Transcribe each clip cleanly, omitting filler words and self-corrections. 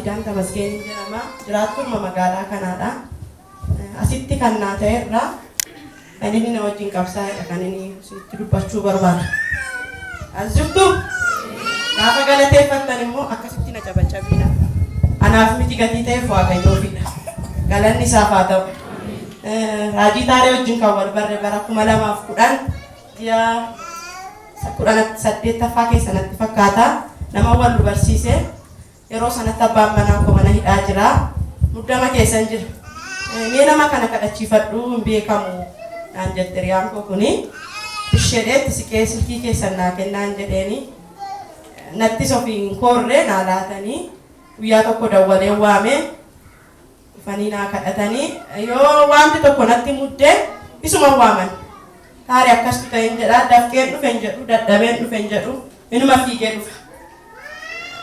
Kidan Tamasgeen jedhama. Jiraattuma magaalaa kanaadha. Asitti kan naa ta'e irraa kan inni na wajjin qabsaa'edha kan inni sitti dubbachuu barbaadu. As jirtu gaafa galateeffattan immoo akkasitti na cabacabina. Anaaf miti gatii ta'eef Waaqayyoofidha. Galanni isaaf haa ta'u. Raajii Taaree wajjin kan wal barre bara 2010 ji'a 18ffaa keessa natti fakkaata. Nama wal nu barsiise yeroo sanatti abbaan manaa koo mana hidhaa jira. Muddama keessan jira. Mee nama kana kadhachiifadhu hin beekamu naan jette riyaan koo kuni. Ishedheetti siqee silkii keessan naa kennaan jedheeni. Nattis ofiin korree naa laatanii guyyaa tokko dawwalee waame dhufanii naa kadhatanii yoo wanti tokko natti muddee isuma waaman. Taaree akkas ta'een jedha dafqeen dhufen jedhu dadhabeen dhufen jedhu inuma fiigee dhufa.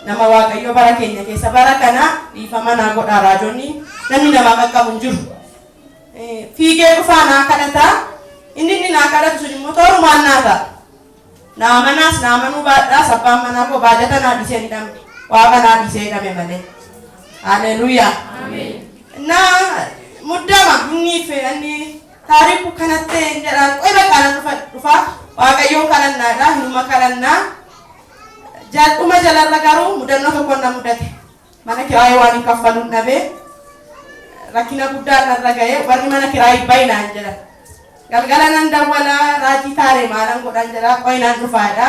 Nama Waaqayyo bara keenya keessa bara kana dhiifama naa godhaa raajonni namni namaa qaqqabu hin jiru. Fiigee dhufaa naa kadhataa inni naa kadhatu sun immoo toorumaan naa ta'a. Naa manaas naa manuu baadhaa sabbaan manaa koo baajata naa dhisee ni dhamne waaqa naa dhisee hidhame malee. Haleluuyaa. Naa muddama inni taariku kanatti hin jedhaan qoy baqaana dhufaa Waaqayyoon kadhannaadha hinuma kadhannaa. Jaaluma jalarra garuu mudannoo tokkoon na mudate. Mana kiraayii waan hin kaffaluun dhabee rakkina guddaan narra ga'ee warri mana kiraayii baay'inaan jedha. Galgala nan dawwala Raajii Taaree maalan godhan jedha qoyinaan dhufaadha.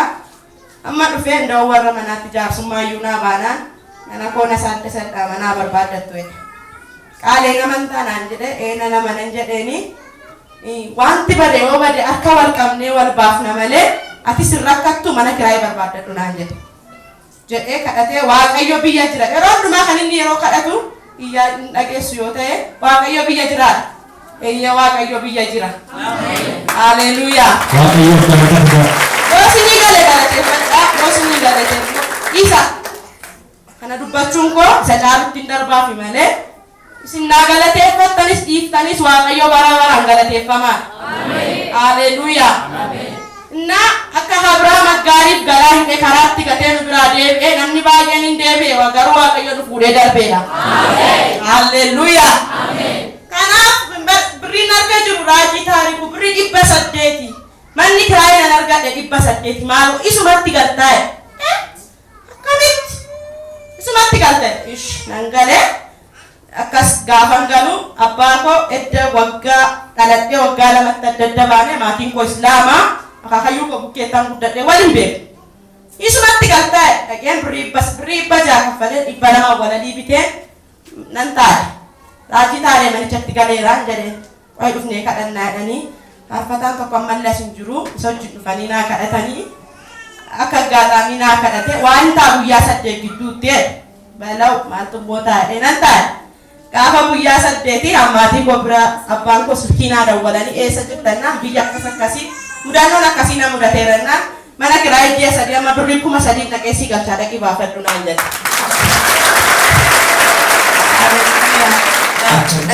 Amma dhufee nda'u warra manaatti jaarsummaa naa baanaan mana koona sadda saddaa manaa barbaaddattu jedhe. Qaalee namantaa naan jedhe eena nama nan jedheeni wanti bade yoo bade akka wal qabnee wal baafna malee ati sin rakkattu mana kiraayii barbaaddadhu naan jedhe. Jedhee kadhatee Waaqayyo biyya jira. Yeroo hundumaa kan inni yeroo kadhatu iyyaa hin dhageessu yoo ta'e Waaqayyo biyya jiraadha. Eeyya Waaqayyo biyya jira. Haleluuyaa. Waaqayyo galateeffadha. Yoo sinii galee galateeffadha. Yoo sinii galateeffadha. Isa kana dubbachuun koo isa caalutti hin darbaafi malee isin naa galateeffattanis dhiiftanis Waaqayyo bara baraan galateeffamaa. Haleluuyaa. Naa akka Abrahaam aggaariif garaa hidhee karaatti gatee nu biraa deebi'ee namni baay'een hin deebi'e garuu Waaqayyo nu fuudhee darbeedha. Haleluuyaa. Kanaaf birriin argaa jiru Raajii Taariku birrii 800 manni kiraayii nan argadhe 800 maaloo isumatti galtaa'e. Akkamitti isumatti galtaa'e nan galee akkas gaafan galu abbaa koo edda waggaa dhaladhee waggaa lamatti adda adda baane maatiin koo Islaamaa akaakayyuu koo bukkeettaan guddadhee waliin beeku. Isumatti galtaa'e dhaqeen birrii 600 kaffalee 200 walalii bitee nan taa'e. Raajii Taaree manichatti galeeraan jedheen qoy dhufnee kadhannaa jedhanii faarfataan tokko ammallee hin jiru isa wajjin dhufanii naa kadhatanii akka gaadhaamii naa kadhate waan ta'a guyyaa 8 gidduutti balaw maaltu bootaa jedhee nan taa'e. Gaafa guyyaa 8 ammaatii koo bira abbaan koo silkii naa dawwalanii eessa jirtannaan biyya akkasii mudannoon akkasii na mudateerannaan mana kiraayii ji'a 3 amma birrii 3,000 dhaqeessii galchaa dhaqii baafadhu naan jedhe.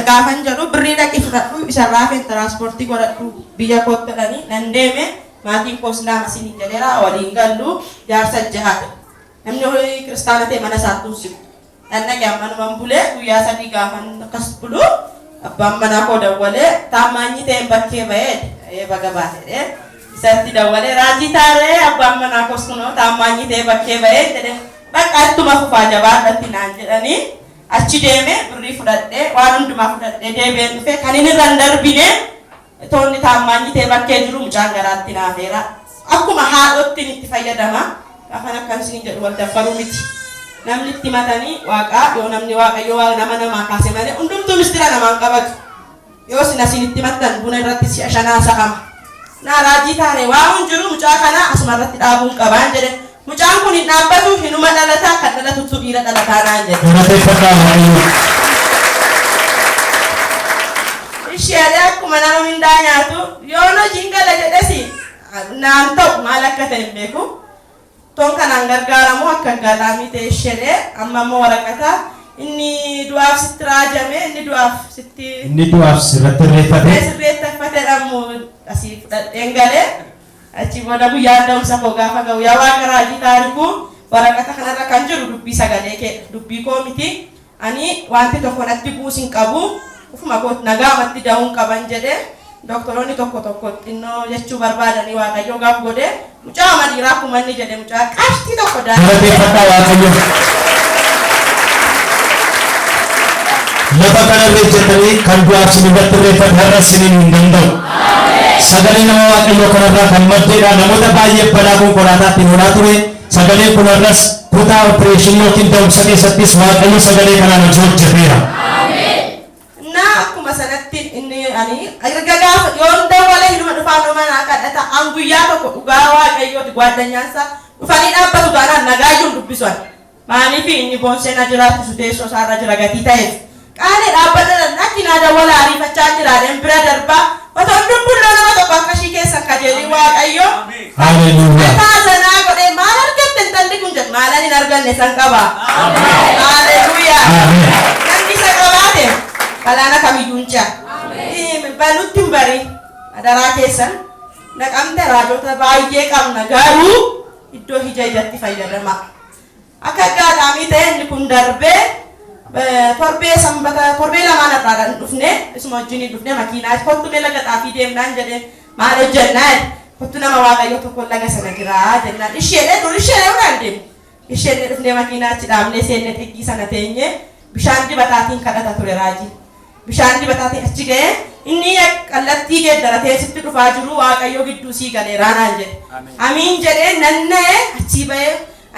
Gaafan jedhu birrii dhaqii fudhadhu isarraa fi tiraanspoortii godhadhu biyya kootti jedhanii nan deeme maatiin koo Islaama isinii jedheera waliin gallu jaarsa jahaadha. Namni kiristaana ta'e mana isaatti usibu. Dhannaqee ammanumaan bulee guyyaa 3 gaafan akkas bulu abbaan manaa koo dawwalee taammaanyi ta'een bakkee ba'ee baga baatee isatti dawwalee Raajii Taaree abbaan manaa koos kunoo taammaanyi ta'ee bakkee ba'ee jedhe bakka ittuma fufaa jabaadhatti naan jedhanii achi deeme birrii fudhadhee waan hundumaa fudhadhee deebi'een dhufe kan inni irra hin darbine toonni taammaanyi ta'ee bakkee jiru mucaan garaatti naafeera. Akkuma haadhotti itti fayyadama gaafan akkasiin jedhu wal daffaruu miti. Namni itti matanii Waaqaa yoo namni Waaqayyo waa namaa kaase malee hundumtuu mistira namaan qabatu. Yoo sin asiin itti mattan buna irratti si'a shanaa saqama. Naa Raajii Taaree waa hin jiru mucaa kana asuma irratti dhaabuun qabaan jedhe. Mucaan kun hin dhaabbatu hinuma dhalataa kan dhalatutu dhiira dhalataa naan jedhe. Isheedee akkuma nama mindaa nyaatu yoo hojiin gala jedhesi naan ta'u maal akka ta'e hin beeku. Toon kanaan gargaaramu akka gaalaamii ta'e ishedee amma immoo waraqata inni du'aaf sitti raajame inni du'aaf sirratti irreeffateedhamu asii fudhadheen galee achi booda guyyaa da'umsa koo gaafa ga'u yaa Waaqa Raajii Taarikuu waraqata kanarra kan jiru dubbii sagalee kee dubbii koo miti ani wanti tokko natti buusin qabu ufuma koot nagaamatti da'uun qaban jedhe doktoroonni tokko xinnoo jechuu barbaadanii waaqayyo gaaf godhe mucaa madiiraa akkuma inni jedhe mucaa qashtii tokko galateeffadhaa waaqayyo. Lafa kanarra jettanii kan du'aaf sin irratti irreeffate har'a siniin hin danda'u. Sagalee nama waaqayyo kanarraa kan maddeedha. Namoota baay'ee balaa konkolaataatti horaa ture. Sagalee kunarras kutaa opereeshinii yookiin da'umsa keessattis waaqayyo sagalee kanaan hojii hojjeteera. Akkuma sanatti inni ani erga gaafa yoon dawwalee ilma dhufaan manaa kadhata an guyyaa tokko dhugaa waaqayyooti gwaaddanyaansa dhufanii dhaabbatu gaanaan nagaayyuun dubbisan maaliif inni boonseen ajiraattisu teessoo isaarra jira gatii ta'eef qaalee dhaabbatan akki naa dawwala ariifachaa jiraadheen bira darbaa otoo dubbulloo nama tokko akkashii keessan kajeelii waaqayyo taazanaa godhee maal argatte intalli kun jedhu maalan hin arganne san qaba haleluuyaa namni isa qabaate kalana kamiyyuuncha balutti hin bari adaraa keessan naqamte raajota baay'ee qabna garuu iddoo hija ijatti fayyadama akka gaadhaamii ta'e inni kun darbee torbee lamaan irraa dhufne isuma wajjin dhufne makiinaa kottu mee laga xaafii deemnaan jedhe maal hojjennaan kottu nama waaqayyo tokko laga sana jiraa jennaan isheenee unaan deemu isheenee dhufne makiinaachi dhaabnee seenne xiqqii sana teenye bishaan dibataatiin kadhata ture raajii bishaan dibataatiin achi ga'ee inni kallattii geeddaratee sitti dhufaa jiru waaqayyo gidduu sii galeeraa naan jedhe amiin jedhee nanna'ee achii ba'ee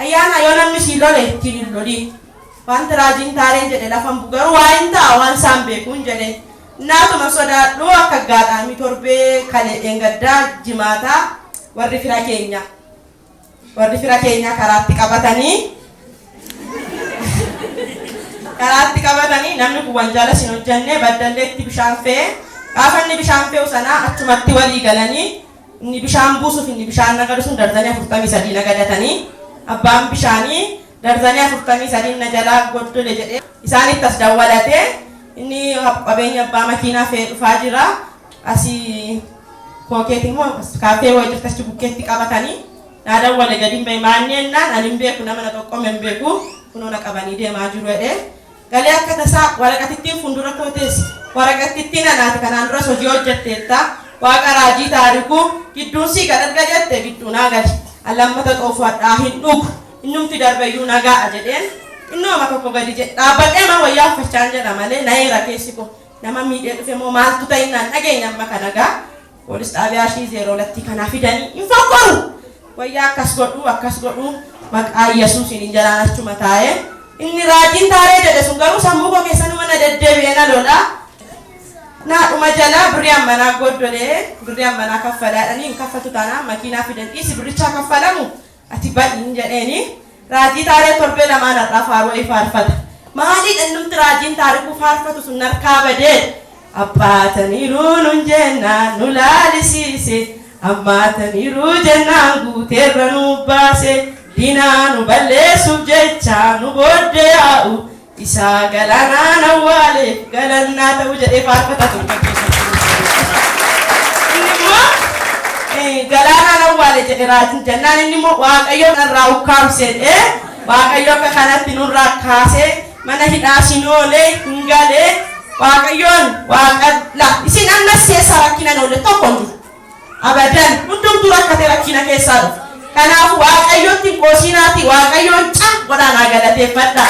ayyaana yoo namni sii lole ittiin hin lolii wanti raajiin taareen jedhe lafan bugaru waa hin ta'a waan isaan beekuun jedhe naatuma sodaadhu akka gaadhaamii torbee kalee dheengaddaa jimaataa warri fira keenya karaatti qabatanii namni kun wanjaala sin hojjannee baddalleetti bishaan fe'e gaafa inni bishaan fe'u sanaa achumatti walii galanii inni bishaan buusuuf inni bishaan nagadu sun darzanii 43 nagadatanii abbaan bishaanii darzanii 43 na jalaa goddole jedhee isaanitti as dawwalatee inni qabeenya abbaa makiinaa fe'ee dhufaa jira asii kookeetii immoo kaafee wayii jirtachi bukkeetti qabatanii naa dawwale gadi hin bahe maanneen ani hin beeku nama na tokkome hin beeku kunoo na qabanii deemaa jiru jedhee galee akka tasaa waraqatittiin fuuldura kootees waraqatittiin anaati kanaan duras hojii hojjetteetta waaqa raajii taariku gidduun sii gadharga jette gidduu naa gadi allammata xoofuudhaa hin dhugu innumti darbeyyuu nagaa jedheen innooma tokko gadi jedhe dhaabbadhee ma wayyaa uffachaan jedha malee naheera keessi ko nama miidhee dhufe moo maaltu ta'innaan dhageenya amma kanagaa poolis xaabiyaa shii 02 kanaa fidanii hin fokkoru wayyaa akkas godhu maqaa Yesuusiin hin jalaan achuma taa'ee inni raajiin taaree jedhe sun garuu sammuu koo keessanuma na deddeebi'ee na lola naadhuma jalaa birriyaan manaa goddolee birriyaan manaa kaffalaadhanii hin kaffatu taanaan makiinaa fidan dhiisi birrichaa kaffalamu ati ba'iin jedheeni raajii taaree torbee lamaan irraa faaruu faarfata maaliidha innumti raajiin taarikuu faarfatu sun narkaa badee abbaataniiruu nun jennaan nu laalisiise ammaataniiruu jennaan guuteerra nu baase dinaa nu balleessuuf jecha nu booddee yaa'u isaa galanaan awwaaleef galannaa ta'u jedhee faarfata ture. Inni immoo galanaan awwaale jedhe raajiin jennaan inni immoo waaqayyo narraa ukkaamsedhe waaqayyo akka kanatti nurraa kaasee mana hidhaa sinoolee hin galee waaqayyoon waaqa isin ammas keessa rakkina oolle tokko hin jiru abadan hundumtuu rakkate rakkina keessaa dhufu. Kanaaf waaqayyoon xiqqoosinaati waaqayyoon caa godhanaa galateeffadha.